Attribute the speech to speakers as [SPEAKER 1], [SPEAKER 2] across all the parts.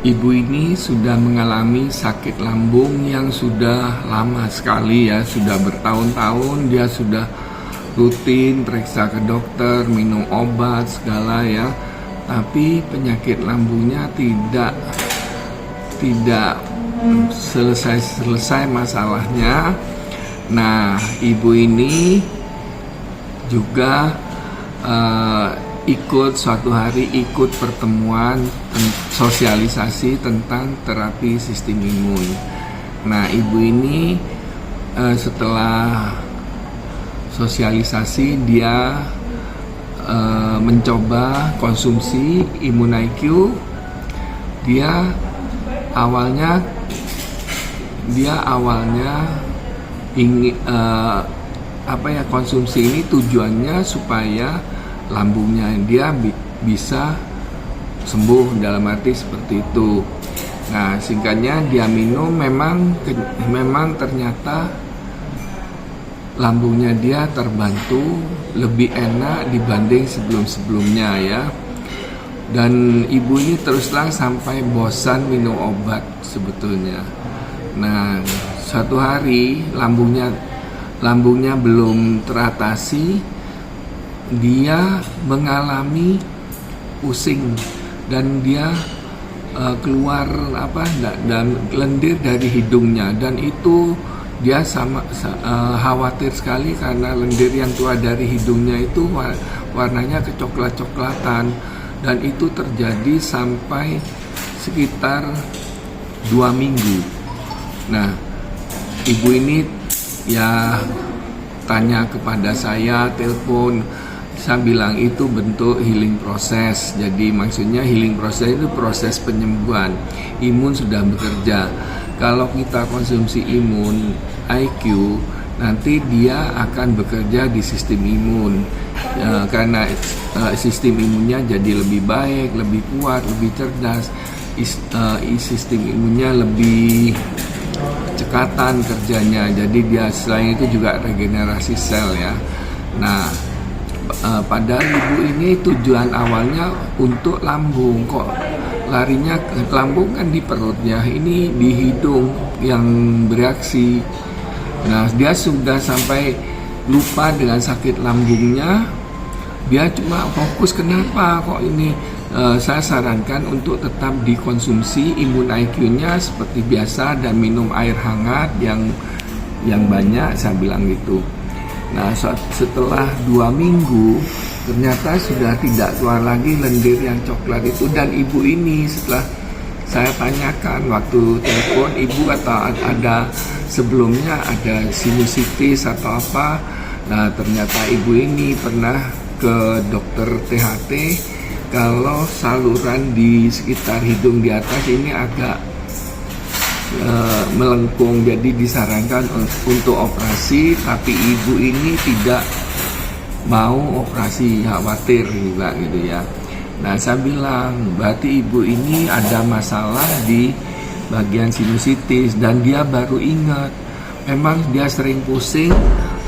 [SPEAKER 1] Ibu ini sudah mengalami sakit lambung yang sudah lama sekali ya, sudah bertahun-tahun. Dia sudah rutin periksa ke dokter, minum obat segala ya, tapi penyakit lambungnya tidak selesai masalahnya. Nah, ibu ini juga suatu hari ikut pertemuan sosialisasi tentang terapi sistem imun. Nah, ibu ini setelah sosialisasi dia mencoba konsumsi Imun IQ. Dia awalnya ingin konsumsi ini tujuannya supaya lambungnya dia bisa sembuh, dalam arti seperti itu. Nah, singkatnya dia minum, memang ternyata lambungnya dia terbantu, lebih enak dibanding sebelum-sebelumnya ya. Dan ibu ini terus terang sampai bosan minum obat sebetulnya. Nah, suatu hari lambungnya belum teratasi, dia mengalami pusing dan dia keluar dan lendir dari hidungnya, dan itu dia khawatir sekali karena lendir yang keluar dari hidungnya itu warnanya kecoklat-coklatan, dan itu terjadi sampai sekitar 2 minggu. Nah, ibu ini ya tanya kepada saya, telepon. Saya bilang itu bentuk healing proses. Jadi maksudnya healing proses itu proses penyembuhan. Imun sudah bekerja. Kalau kita konsumsi Imun IQ, nanti dia akan bekerja di sistem imun ya, karena sistem imunnya jadi lebih baik, lebih kuat, lebih cerdas. Sistem imunnya lebih cekatan kerjanya. Jadi dia selain itu juga regenerasi sel ya. Nah, padahal ibu ini tujuan awalnya untuk lambung, kok larinya ke lambung kan di perutnya, ini di hidung yang bereaksi. Nah, dia sudah sampai lupa dengan sakit lambungnya. Dia cuma fokus kenapa kok ini. Saya sarankan untuk tetap dikonsumsi Imun IQ-nya seperti biasa dan minum air hangat yang banyak, saya bilang gitu. Nah, setelah 2 minggu ternyata sudah tidak keluar lagi lendir yang coklat itu. Dan ibu ini setelah saya tanyakan waktu telepon, ibu kata ada sebelumnya ada sinusitis atau apa. Nah, ternyata ibu ini pernah ke dokter THT kalau saluran di sekitar hidung di atas ini agak melengkung, jadi disarankan untuk operasi, tapi ibu ini tidak mau operasi, khawatir juga gitu ya. Nah, saya bilang berarti ibu ini ada masalah di bagian sinusitis, dan dia baru ingat memang dia sering pusing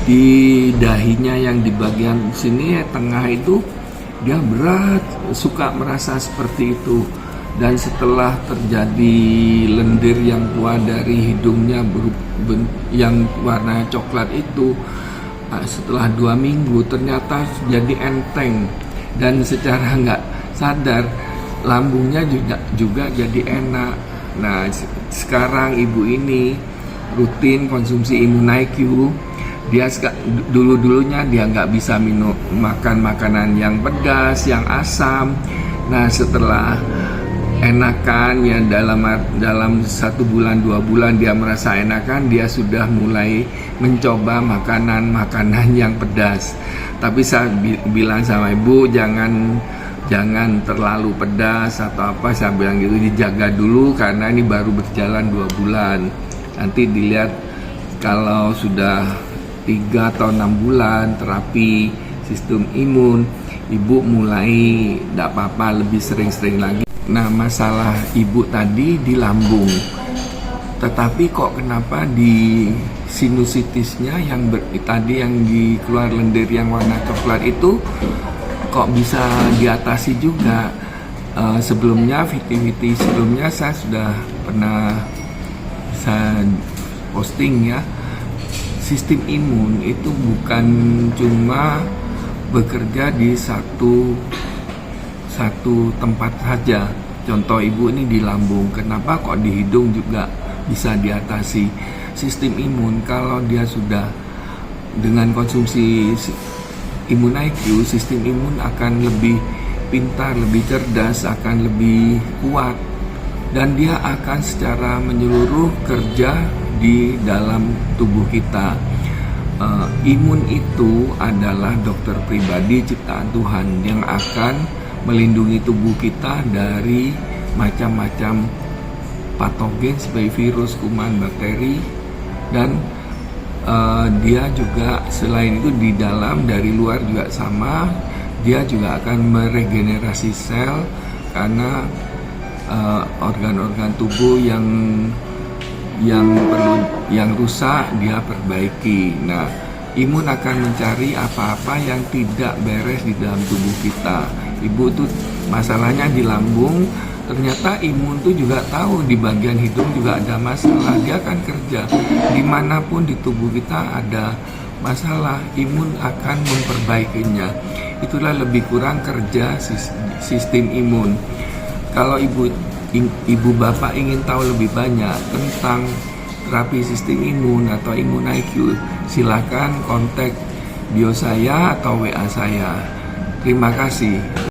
[SPEAKER 1] di dahinya yang di bagian sini tengah itu, dia berat, suka merasa seperti itu. Dan setelah terjadi lendir yang keluar dari hidungnya yang warna coklat itu, setelah 2 minggu ternyata jadi enteng, dan secara nggak sadar lambungnya juga jadi enak. Nah, sekarang ibu ini rutin konsumsi Imun IQ. Dia dulunya dia nggak bisa makan makanan yang pedas, yang asam. Nah, setelah enakan ya, dalam 1 bulan 2 bulan dia merasa enakan, dia sudah mulai mencoba makanan yang pedas. Tapi saya bilang sama ibu, jangan terlalu pedas atau apa, saya bilang gitu, dijaga dulu karena ini baru berjalan 2 bulan. Nanti dilihat kalau sudah 3 atau 6 bulan terapi sistem imun, ibu mulai tidak apa-apa, lebih sering-sering lagi. Nah, masalah ibu tadi di lambung, tetapi kok kenapa di sinusitisnya yang tadi yang dikeluar lendir yang warna coklat itu kok bisa diatasi juga. Sebelumnya VT sebelumnya saya sudah pernah saya posting ya, sistem imun itu bukan cuma bekerja di satu tempat saja. Contoh ibu ini di lambung, kenapa kok di hidung juga bisa diatasi? Sistem imun kalau dia sudah dengan konsumsi imun IQ, sistem imun akan lebih pintar, lebih cerdas, akan lebih kuat, dan dia akan secara menyeluruh kerja di dalam tubuh kita. Imun itu adalah dokter pribadi ciptaan Tuhan yang akan melindungi tubuh kita dari macam-macam patogen seperti virus, kuman, bakteri, dan dia juga selain itu di dalam, dari luar juga sama, dia juga akan meregenerasi sel karena organ-organ tubuh yang rusak dia perbaiki. Nah, imun akan mencari apa-apa yang tidak beres di dalam tubuh kita. Ibu tuh masalahnya di lambung, ternyata imun tuh juga tahu di bagian hidung juga ada masalah. Dia akan kerja dimanapun di tubuh kita ada masalah, imun akan memperbaikinya. Itulah lebih kurang kerja sistem imun. Kalau ibu bapak ingin tahu lebih banyak tentang terapi sistem imun atau imun IQ, silakan kontak bio saya atau WA saya. Terima kasih.